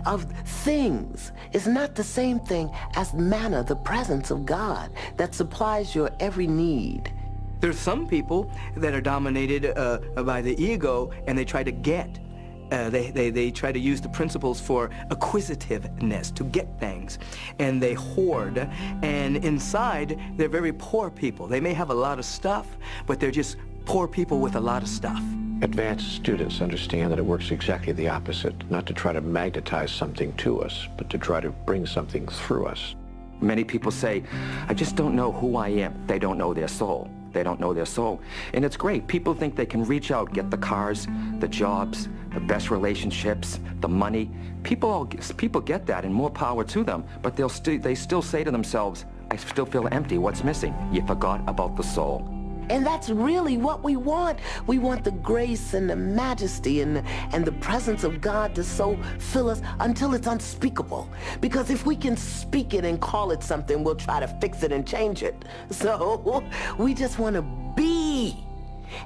of things is not the same thing as manna, the presence of God that supplies your every need. There's some people that are dominated by the ego, and they try to get. They try to use the principles for acquisitiveness, to get things, and they hoard, and inside they're very poor people. They may have a lot of stuff, but they're just poor people with a lot of stuff. Advanced students understand that it works exactly the opposite, not to try to magnetize something to us, but to try to bring something through us. Many people say, I just don't know who I am. They don't know their soul. They don't know their soul. And it's great. People think they can reach out, get the cars, the jobs, the best relationships, the money. People get that, and more power to them. But they still say to themselves, I still feel empty. What's missing? You forgot about the soul. And that's really what we want. We want the grace and the majesty and the presence of God to so fill us until it's unspeakable. Because if we can speak it and call it something, we'll try to fix it and change it. So we just want to be.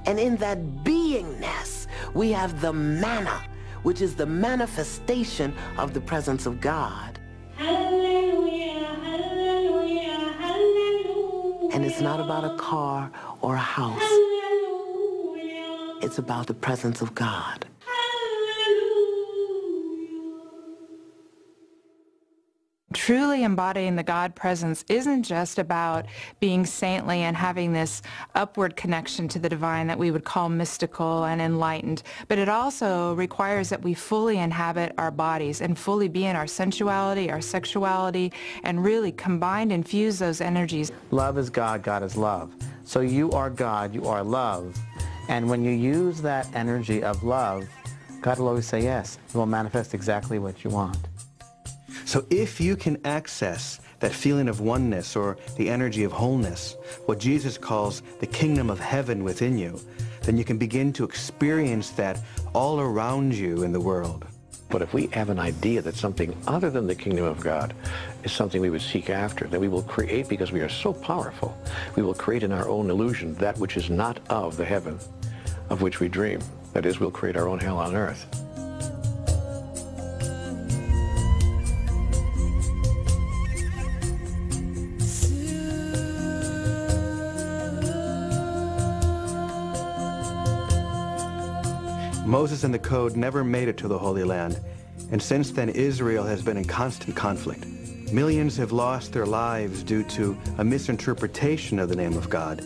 And in that beingness, we have the manna, which is the manifestation of the presence of God. Hallelujah, hallelujah, hallelujah. And it's not about a car or a house. It's about the presence of God. Truly embodying the God presence isn't just about being saintly and having this upward connection to the divine that we would call mystical and enlightened, but it also requires that we fully inhabit our bodies and fully be in our sensuality, our sexuality, and really combine and fuse those energies. Love is God, God is love. So you are God, you are love. And when you use that energy of love, God will always say yes. He will manifest exactly what you want. So if you can access that feeling of oneness or the energy of wholeness, what Jesus calls the kingdom of heaven within you, then you can begin to experience that all around you in the world. But if we have an idea that something other than the kingdom of God is something we would seek after, then we will create, because we are so powerful, we will create in our own illusion that which is not of the heaven of which we dream. That is, we'll create our own hell on earth. Moses and the Code never made it to the Holy Land, and since then Israel has been in constant conflict. Millions have lost their lives due to a misinterpretation of the name of God,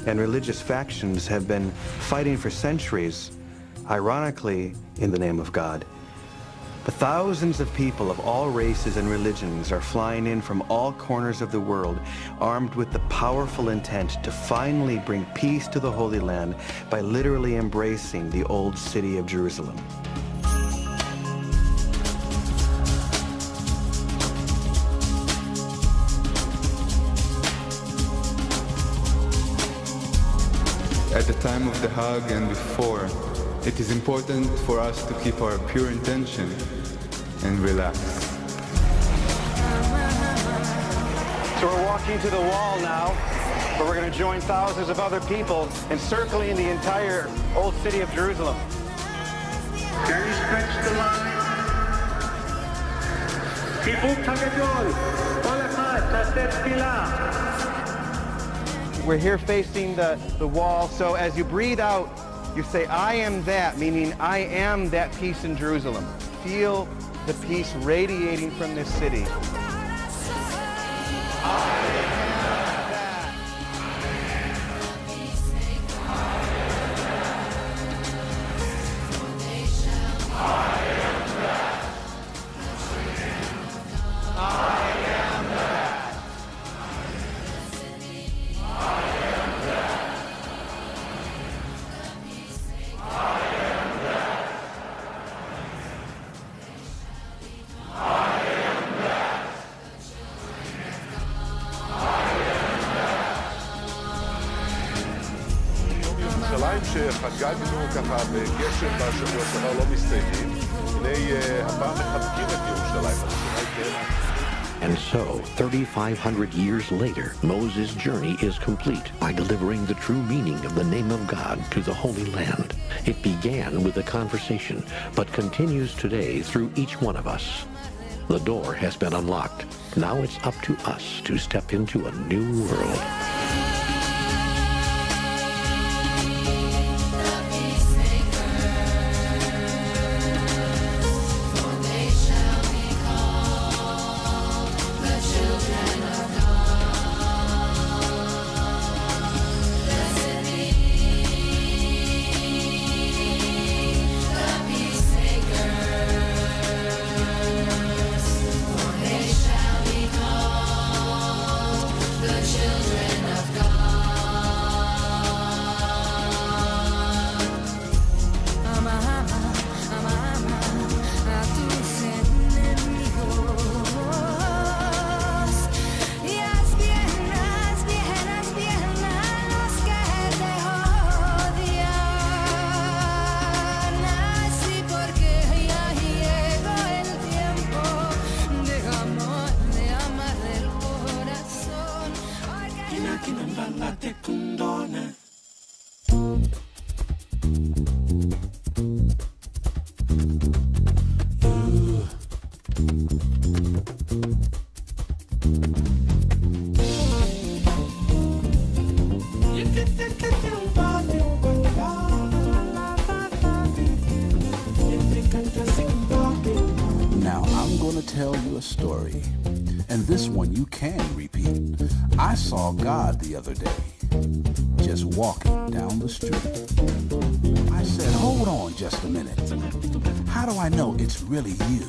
and religious factions have been fighting for centuries, ironically, in the name of God. But thousands of people of all races and religions are flying in from all corners of the world, armed with the powerful intent to finally bring peace to the Holy Land by literally embracing the old city of Jerusalem. At the time of the hug and before, it is important for us to keep our pure intention and relax. So we're walking to the wall now, where we're going to join thousands of other people encircling the entire old city of Jerusalem. Can you stretch the line? חיבוק הגדול, כל אחד תעשה תפילה. We're here facing the wall, so as you breathe out, you say, I am that, meaning I am that peace in Jerusalem. Feel the peace radiating from this city. שחגגנו ככה בגשם בשבוע שעבר לא מסתיימים. הנה הפעם מחבקים את ירושלים. And so, 3,500 years later, Moses' journey is complete by delivering the true meaning of the name of God to the Holy Land. It began with a conversation, but continues today through each one of us. The door has been unlocked. Now it's up to us to step into a new world. going to tell you a story, and this one you can repeat. I saw God the other day, just walking down the street. I said, hold on just a minute. How do I know it's really you?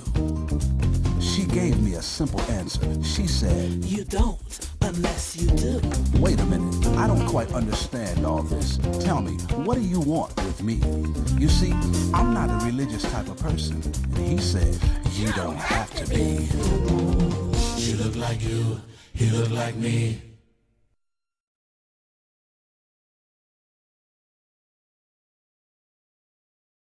She gave me a simple answer. She said, you don't unless you do. Wait a minute, I don't quite understand all this. Tell me, what do you want with me? You see, I'm not a religious type of person. And he said, you don't have to be. She looked like you, he looked like me.